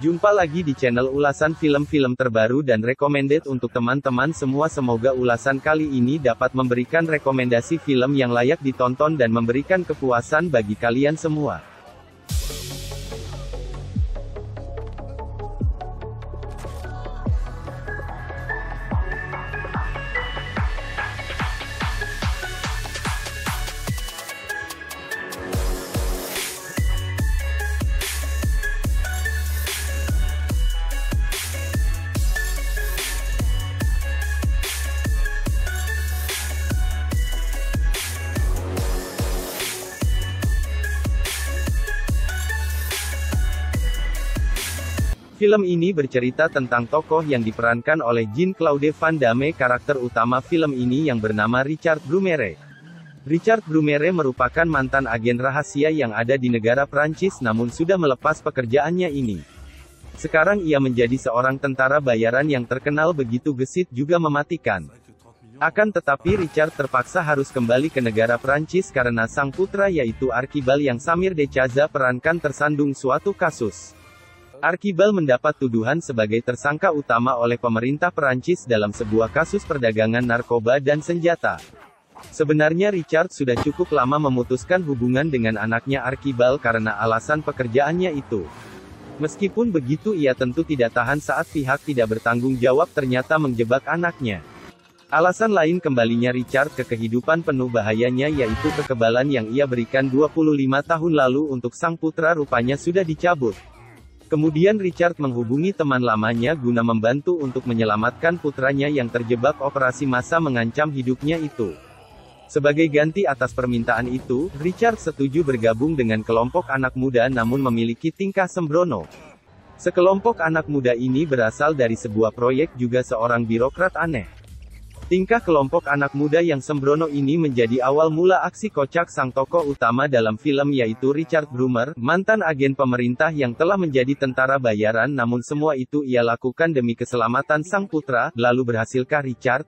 Jumpa lagi di channel ulasan film-film terbaru dan recommended untuk teman-teman semua. Semoga ulasan kali ini dapat memberikan rekomendasi film yang layak ditonton dan memberikan kepuasan bagi kalian semua. Film ini bercerita tentang tokoh yang diperankan oleh Jean-Claude Van Damme. Karakter utama film ini yang bernama Richard Brummere. Richard Brummere merupakan mantan agen rahasia yang ada di negara Prancis namun sudah melepas pekerjaannya ini. Sekarang ia menjadi seorang tentara bayaran yang terkenal begitu gesit juga mematikan. Akan tetapi Richard terpaksa harus kembali ke negara Prancis karena sang putra yaitu Archibald yang Samir Dechaza perankan tersandung suatu kasus. Archibald mendapat tuduhan sebagai tersangka utama oleh pemerintah Perancis dalam sebuah kasus perdagangan narkoba dan senjata. Sebenarnya Richard sudah cukup lama memutuskan hubungan dengan anaknya Archibald karena alasan pekerjaannya itu. Meskipun begitu ia tentu tidak tahan saat pihak tidak bertanggung jawab ternyata menjebak anaknya. Alasan lain kembalinya Richard ke kehidupan penuh bahayanya yaitu kekebalan yang ia berikan 25 tahun lalu untuk sang putra rupanya sudah dicabut. Kemudian Richard menghubungi teman lamanya guna membantu untuk menyelamatkan putranya yang terjebak operasi massa mengancam hidupnya itu. Sebagai ganti atas permintaan itu, Richard setuju bergabung dengan kelompok anak muda namun memiliki tingkah sembrono. Sekelompok anak muda ini berasal dari sebuah proyek juga seorang birokrat aneh. Tingkah kelompok anak muda yang sembrono ini menjadi awal mula aksi kocak sang tokoh utama dalam film yaitu Richard Brummere, mantan agen pemerintah yang telah menjadi tentara bayaran namun semua itu ia lakukan demi keselamatan sang putra. Lalu berhasilkah Richard?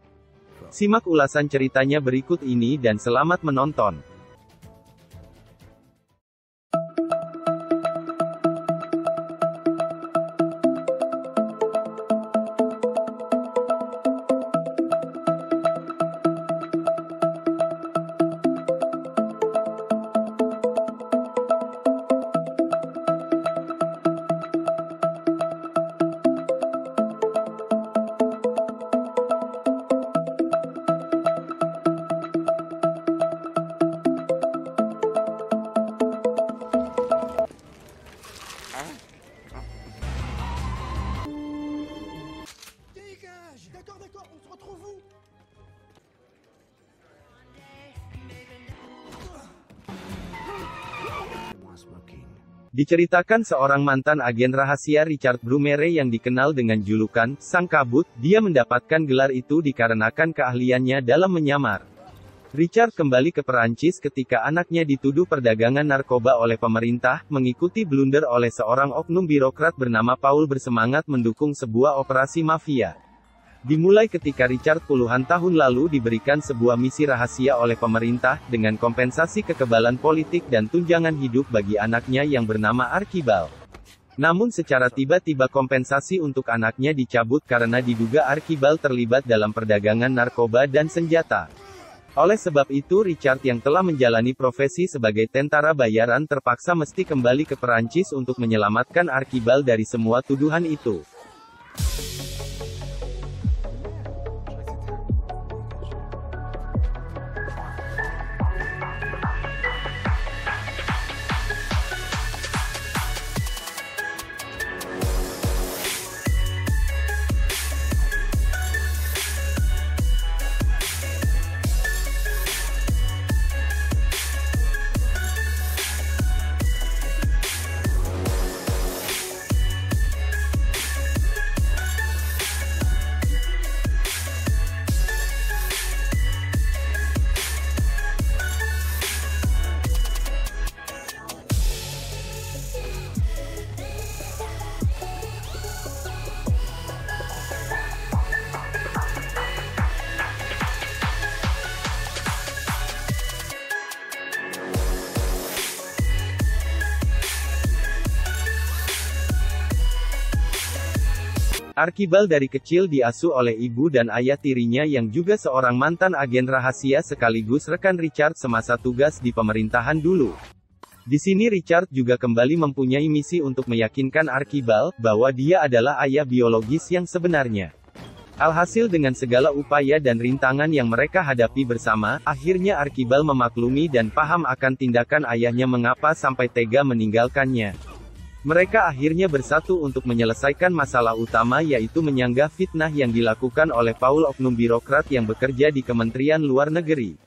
Simak ulasan ceritanya berikut ini dan selamat menonton. D'accord, on se retrouve où? Diceritakan seorang mantan agen rahasia Richard Brummere yang dikenal dengan julukan Sang Kabut. Dia mendapatkan gelar itu dikarenakan keahliannya dalam menyamar. Richard kembali ke Perancis ketika anaknya dituduh perdagangan narkoba oleh pemerintah, mengikuti blunder oleh seorang oknum birokrat bernama Paul bersemangat mendukung sebuah operasi mafia. Dimulai ketika Richard puluhan tahun lalu diberikan sebuah misi rahasia oleh pemerintah, dengan kompensasi kekebalan politik dan tunjangan hidup bagi anaknya yang bernama Archibald. Namun secara tiba-tiba kompensasi untuk anaknya dicabut karena diduga Archibald terlibat dalam perdagangan narkoba dan senjata. Oleh sebab itu Richard yang telah menjalani profesi sebagai tentara bayaran terpaksa mesti kembali ke Perancis untuk menyelamatkan Archibald dari semua tuduhan itu. Archibald dari kecil diasuh oleh ibu dan ayah tirinya yang juga seorang mantan agen rahasia sekaligus rekan Richard semasa tugas di pemerintahan dulu. Di sini Richard juga kembali mempunyai misi untuk meyakinkan Archibald bahwa dia adalah ayah biologis yang sebenarnya. Alhasil dengan segala upaya dan rintangan yang mereka hadapi bersama, akhirnya Archibald memaklumi dan paham akan tindakan ayahnya mengapa sampai tega meninggalkannya. Mereka akhirnya bersatu untuk menyelesaikan masalah utama yaitu menyanggah fitnah yang dilakukan oleh Paul oknum birokrat yang bekerja di Kementerian Luar Negeri.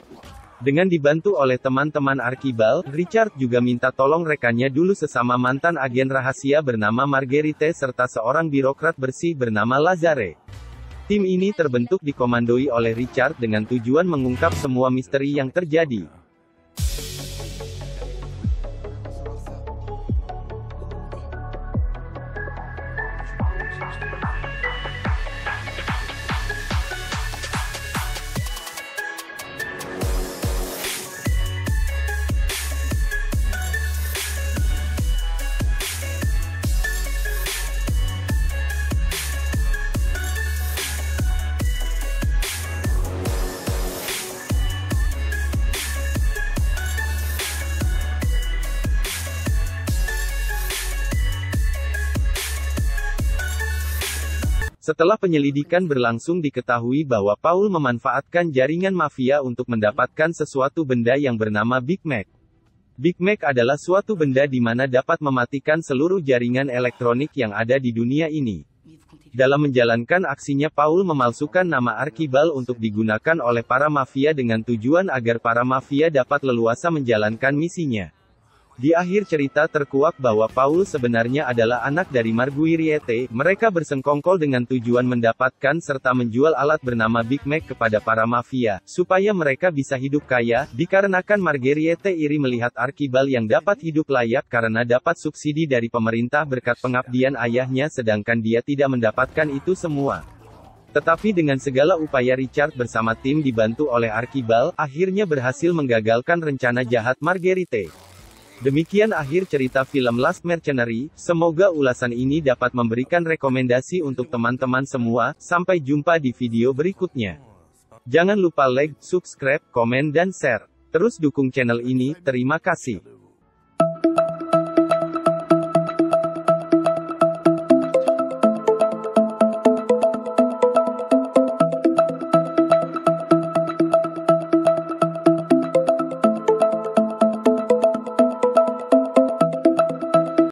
Dengan dibantu oleh teman-teman Archibald, Richard juga minta tolong rekannya dulu sesama mantan agen rahasia bernama Marguerite serta seorang birokrat bersih bernama Lazare. Tim ini terbentuk dikomandoi oleh Richard dengan tujuan mengungkap semua misteri yang terjadi. Setelah penyelidikan berlangsung diketahui bahwa Paul memanfaatkan jaringan mafia untuk mendapatkan sesuatu benda yang bernama Big Mac. Big Mac adalah suatu benda di mana dapat mematikan seluruh jaringan elektronik yang ada di dunia ini. Dalam menjalankan aksinya Paul memalsukan nama Archibald untuk digunakan oleh para mafia dengan tujuan agar para mafia dapat leluasa menjalankan misinya. Di akhir cerita terkuak bahwa Paul sebenarnya adalah anak dari Marguerite. Mereka bersengkongkol dengan tujuan mendapatkan serta menjual alat bernama Big Mac kepada para mafia, supaya mereka bisa hidup kaya, dikarenakan Marguerite iri melihat Archibald yang dapat hidup layak karena dapat subsidi dari pemerintah berkat pengabdian ayahnya sedangkan dia tidak mendapatkan itu semua. Tetapi dengan segala upaya Richard bersama tim dibantu oleh Archibald, akhirnya berhasil menggagalkan rencana jahat Marguerite. Demikian akhir cerita film Last Mercenary, semoga ulasan ini dapat memberikan rekomendasi untuk teman-teman semua, sampai jumpa di video berikutnya. Jangan lupa like, subscribe, komen dan share. Terus dukung channel ini, terima kasih.